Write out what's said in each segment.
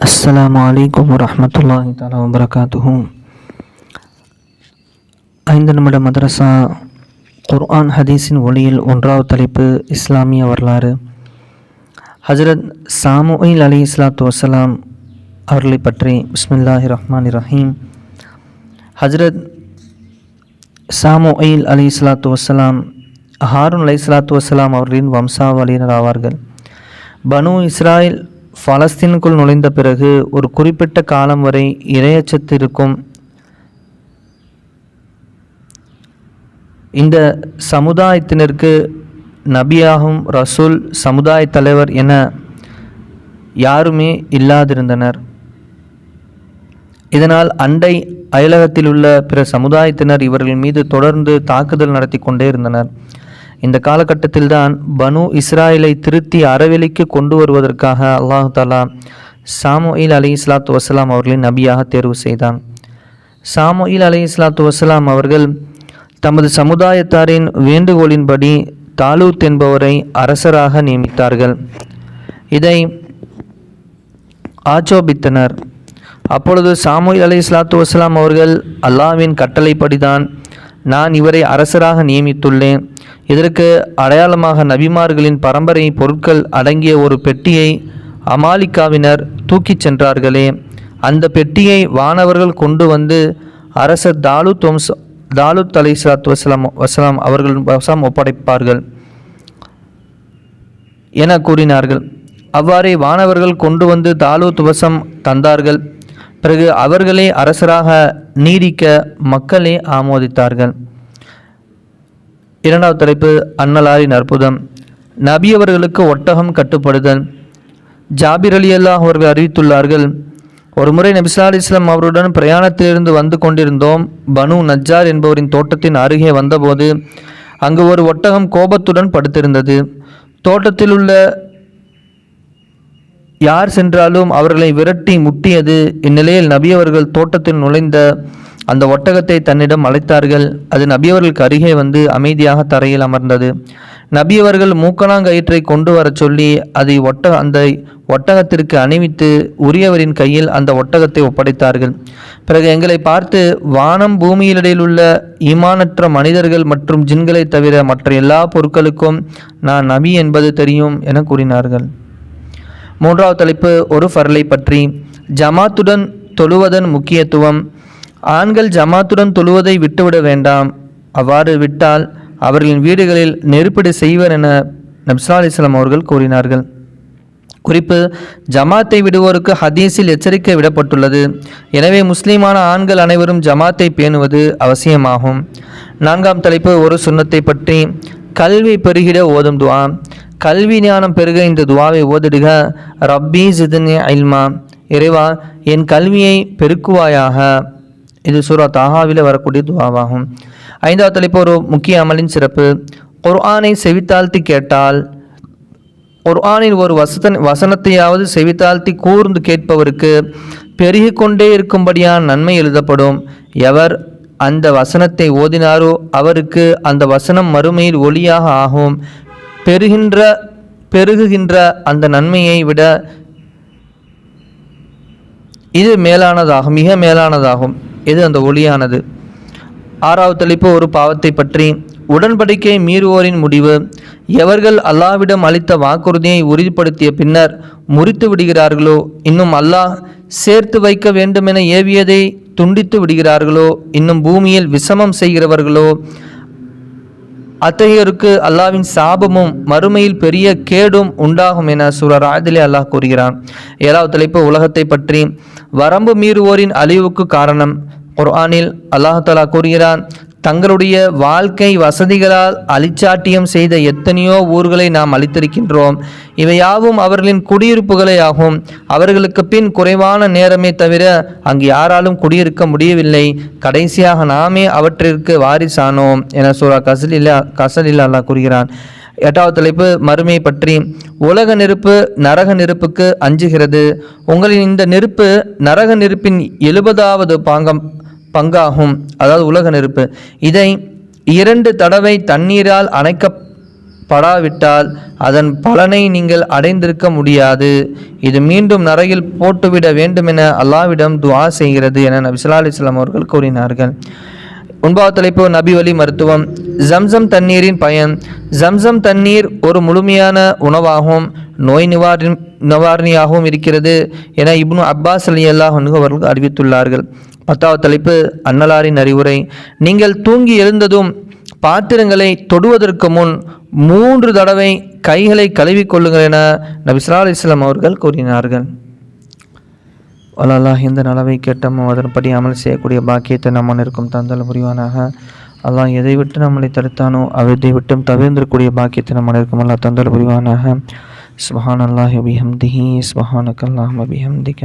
அஸ்ஸலாமு அலைக்கும் வரஹ்மத்துல்லாஹி தஆலா வபரகாத்துஹு. 5 நிமிட மதரசா குர்ஆன் ஹதீஸின் ஒளியில் 1வது தலைப்பு இஸ்லாமிய வரலாறு. ஹஜ்ரத் சாமுயில் அலைஹிஸ்ஸலாத்து வஸ்ஸலாம் அவர்களை பற்றி பிஸ்மில்லாஹிர் ரஹ்மானிர் ரஹீம். ஹஜ்ரத் சாமுயில் அலைஹிஸ்ஸலாத்து வஸ்ஸலாம் ஹாரூன் அலைஹிஸ்ஸலாத்து வஸ்ஸலாம் அவர்களின் வம்சாவளியினர் ஆவார்கள். பனு இஸ்ராயில் பலஸ்தீனுக்குள் நுழைந்த பிறகு ஒரு குறிப்பிட்ட காலம் வரை இரையச்சத்து இருக்கும் இந்த சமுதாயத்தினருக்கு நபியாகும் ரசூல் சமுதாய தலைவர் என யாருமே இல்லாதிருந்தனர். இதனால் அண்டை அயலகத்தில் உள்ள பிற சமுதாயத்தினர் இவர்கள் மீது தொடர்ந்து தாக்குதல் நடத்தி கொண்டே இருந்தனர். இந்த காலகட்டத்தில்தான் பனு இஸ்ராயலை திருத்தி அறவெளிக்கு கொண்டு வருவதற்காக அல்லாஹு தாலா சாமுயில் அலைஹிஸ்ஸலாத்து வஸ்ஸலாம் அவர்களின் நபியாக தேர்வு செய்தான். சாமுயில் அலைஹிஸ்ஸலாத்து வஸ்ஸலாம் அவர்கள் தமது சமுதாயத்தாரின் வேண்டுகோளின்படி தாலூத் என்பவரை அரசராக நியமித்தார்கள். இதை ஆட்சேபித்தனர். அப்பொழுது சாமுயில் அலைஹிஸ்ஸலாத்து வஸ்ஸலாம் அவர்கள் அல்லாஹ்வின் கட்டளைப்படிதான் நான் இவரை அரசராக நியமித்துள்ளேன். இதற்கு அடையாளமாக நபிமார்களின் பரம்பரை பொருட்கள் அடங்கிய ஒரு பெட்டியை அமாலிக்காவினர் தூக்கிச் சென்றார்களே, அந்த பெட்டியை வானவர்கள் கொண்டு வந்து அரசர் தாலூத் அலைஹிஸ்ஸலாத்து வஸ்ஸலாம் அவர்கள் வசம் ஒப்படைப்பார்கள் என கூறினார்கள். அவ்வாறே வானவர்கள் கொண்டு வந்து தாலூத் வசம் தந்தார்கள். பிறகு அவர்களே அரசராக நீடிக்க மக்களே ஆமோதித்தார்கள். 2வது தலைப்பு அன்னலாரின் அற்புதம். நபி அவர்களுக்கு ஒட்டகம் கட்டுப்படுதல். ஜாபிர் ரலியல்லாஹு அவர்கள் அறிவித்துள்ளார்கள், ஒருமுறை நபி ஸல்லல்லாஹு அலைஹி வஸல்லம் அவருடன் பிரயாணத்திலிருந்து வந்து கொண்டிருந்தோம். பனு நஜ்ஜார் என்பவரின் தோட்டத்தின் அருகே வந்தபோது அங்கு ஒரு ஒட்டகம் கோபத்துடன் படுத்திருந்தது. தோட்டத்தில் உள்ள யார் சென்றாலும் அவர்களை விரட்டி முட்டியது. இந்நிலையில் நபி அவர்கள் தோட்டத்தில் நுழைந்த அந்த ஒட்டகத்தை தன்னிடம் அழைத்தார்கள். அது நபி அவர்களுக்கு அருகே வந்து அமைதியாக தரையில் அமர்ந்தது. நபி அவர்கள் மூக்கணாங்கயிற்றை கொண்டு வர சொல்லி அதை அந்த ஒட்டகத்திற்கு அணிவித்து உரியவரின் கையில் அந்த ஒட்டகத்தை ஒப்படைத்தார்கள். பிறகு எங்களை பார்த்து, வானம் பூமியிலிடையில் உள்ள ஈமானற்ற மனிதர்கள் மற்றும் ஜின்களை தவிர மற்ற எல்லா பொருட்களுக்கும் நான் நபி என்பது தெரியும் என கூறினார்கள். 3வது தலைப்பு ஒரு ஃபர்லை பற்றி. ஜமாத்துடன் தொழுவதன் முக்கியத்துவம். ஆண்கள் ஜமாத்துடன் தொழுவதை விட்டுவிட வேண்டாம். அவ்வாறு விட்டால் அவர்களின் வீடுகளில் நெருப்பிடு செய்வர் என நபி ஸல்லல்லாஹு அலைஹி வஸல்லம் அவர்கள் கூறினார்கள். குறிப்பு: ஜமாத்தை விடுவோருக்கு ஹதீஸில் எச்சரிக்கை விடப்பட்டுள்ளது. எனவே முஸ்லிமான ஆண்கள் அனைவரும் ஜமாத்தை பேணுவது அவசியமாகும். 4ஆம் தலைப்பு ஒரு சுன்னத்தை பற்றி. கல்வி பெருகிட ஓதும் துஆ. கல்வி ஞானம் பெருக இந்த துவாவை ஓதிடுக. ரப்பி ஜித்னி இல்மா, இறைவா என் கல்வியை பெருக்குவாயாக. இது சூரா தாஹாவில் வரக்கூடிய துவாவாகும். 5வது தலைப்பு ஒரு முக்கிய அமலின் சிறப்பு. குர்ஆனை செவித்தாழ்த்தி கேட்டால், குர்ஆனின் ஒரு வசனத்தையாவது செவித்தாழ்த்தி கூர்ந்து கேட்பவருக்கு பெருகி கொண்டே இருக்கும்படியான நன்மை எழுதப்படும். எவர் அந்த வசனத்தை ஓதினாரோ அவருக்கு அந்த வசனம் மறுமையில் ஒளியாக ஆகும். பெருகுகின்ற அந்த நன்மையை விட இது மேலானதாகும், மிக மேலானதாகும். இது அந்த ஒளியானது. 6வது தலைப்பு ஒரு பாவத்தை பற்றி. உடன்படிக்கை மீறுவோரின் முடிவு. எவர்கள் அல்லாஹ்விடம் அளித்த வாக்குறுதியை உறுதிப்படுத்திய பின்னர் முறித்து விடுகிறார்களோ, இன்னும் அல்லாஹ் சேர்த்து வைக்க வேண்டுமென ஏவியதை துண்டித்து விடுகிறார்களோ, இன்னும் பூமியில் விஷமம் செய்கிறவர்களோ, அத்தகையோருக்கு அல்லாஹ்வின் சாபமும் மறுமையில் பெரிய கேடும் உண்டாகும் என சூரா ராதிலே அல்லாஹ் கூறுகிறான். 7வது தலைப்பு உலகத்தை பற்றி. வரம்பு மீறுவோரின் அழிவுக்கு காரணம். குர்ஆனில் அல்லாஹ் தஆலா கூறுகிறான், தங்களுடைய வாழ்க்கை வசதிகளால் அழிச்சாட்டியம் செய்த எத்தனையோ ஊர்களை நாம் அழித்திருக்கின்றோம். இவையாவும் அவர்களின் குடியிருப்புகளே ஆகும். அவர்களுக்கு பின் குறைவான நேரமே தவிர அங்கு யாராலும் குடியிருக்க முடியவில்லை. கடைசியாக நாமே அவற்றிற்கு வாரிசானோம் என சூரா கசலில் அல்லாஹ் கூறுகிறான். 8வது தலைப்பு மறுமை பற்றி. உலக நெருப்பு நரக நெருப்புக்கு அஞ்சுகிறது. உங்களின் இந்த நெருப்பு நரக நெருப்பின் 70வது பங்காகும், அதாவது உலக நெருப்பு. இதை 2 தடவை தண்ணீரால் படாவிட்டால் அதன் பலனை நீங்கள் அடைந்திருக்க முடியாது. இது மீண்டும் நரகில் போட்டுவிட வேண்டுமென அல்லாஹ்விடம் துஆ செய்கிறது என நபி ஸல்லல்லாஹு அலைஹி வஸல்லம் அவர்கள் கூறினார்கள். 9வது தலைப்பு நபி வழி மருத்துவம். ஜம்சம் தண்ணீரின் பயன். ஜம்சம் தண்ணீர் ஒரு முழுமையான உணவாகவும் நோய் நிவாரணியாகவும் இருக்கிறது என இப்னு அப்பாஸ் ரலியல்லாஹு அன்ஹு அவர்கள் அறிவித்துள்ளார்கள். 10வது தலைப்பு அன்னலாரின் அறிவுரை. நீங்கள் தூங்கி எழுந்ததும் பாத்திரங்களை தொடுவதற்கு முன் 3 தடவை கைகளை கழுவிக்கொள்ளுங்கள் என நபி ஸல்லல்லாஹு அலைஹி வஸல்லம் அவர்கள் கூறினார்கள். அல்லாஹ் இந்த நலவை கேட்டமோ அதன்படி அமல் செய்யக்கூடிய பாக்கியத்தை நம் அனைவருக்கும் தந்தல் புரிவானாக. அல்லாஹ் எதை விட்டு நம்மளை தடுத்தானோ அதை விட்டும் தவிர்ந்திருக்கக்கூடிய பாக்கியத்தை நம் அனைவருக்கும் அல்லாஹ் தந்தல் புரிவானாக. சுப்ஹானல்லாஹி வ பிஹம்திஹி சுப்ஹானக்கல்லாஹும்ம பிஹம்திக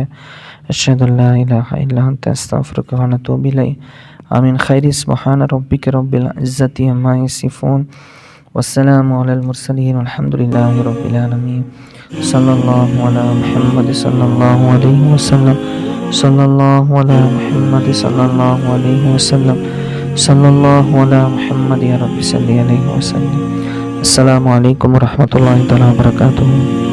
அஷ்ஹது அல்லா இலாஹா இல்லா அன்த அஸ்தக்ஃபிருக வ அத்தூபு இலைக். ஆமீன். கைரி சுப்ஹான ரப்பிக ரப்பில் இஸ்ஸத்தி அம்மா யசிஃபூன் வஸ்ஸலாமு அலல் முர்ஸலீன் வல்ஹம்துலில்லாஹி ரப்பில் ஆலமீன். ஸல்லல்லாஹு அலா முஹம்மது ஸல்லல்லாஹு அலைஹி வஸல்லம். ஸல்லல்லாஹு அலா முஹம்மது ஸல்லல்லாஹு அலைஹி வஸல்லம். ஸல்லல்லாஹு அலா முஹம்மது யா ரப்பி ஸல்லி அலைஹி வஸல்லம். அஸ்ஸலாமு அலைக்கும் வரஹ்மத்துல்லாஹி தஆலா வபரகாத்துஹு.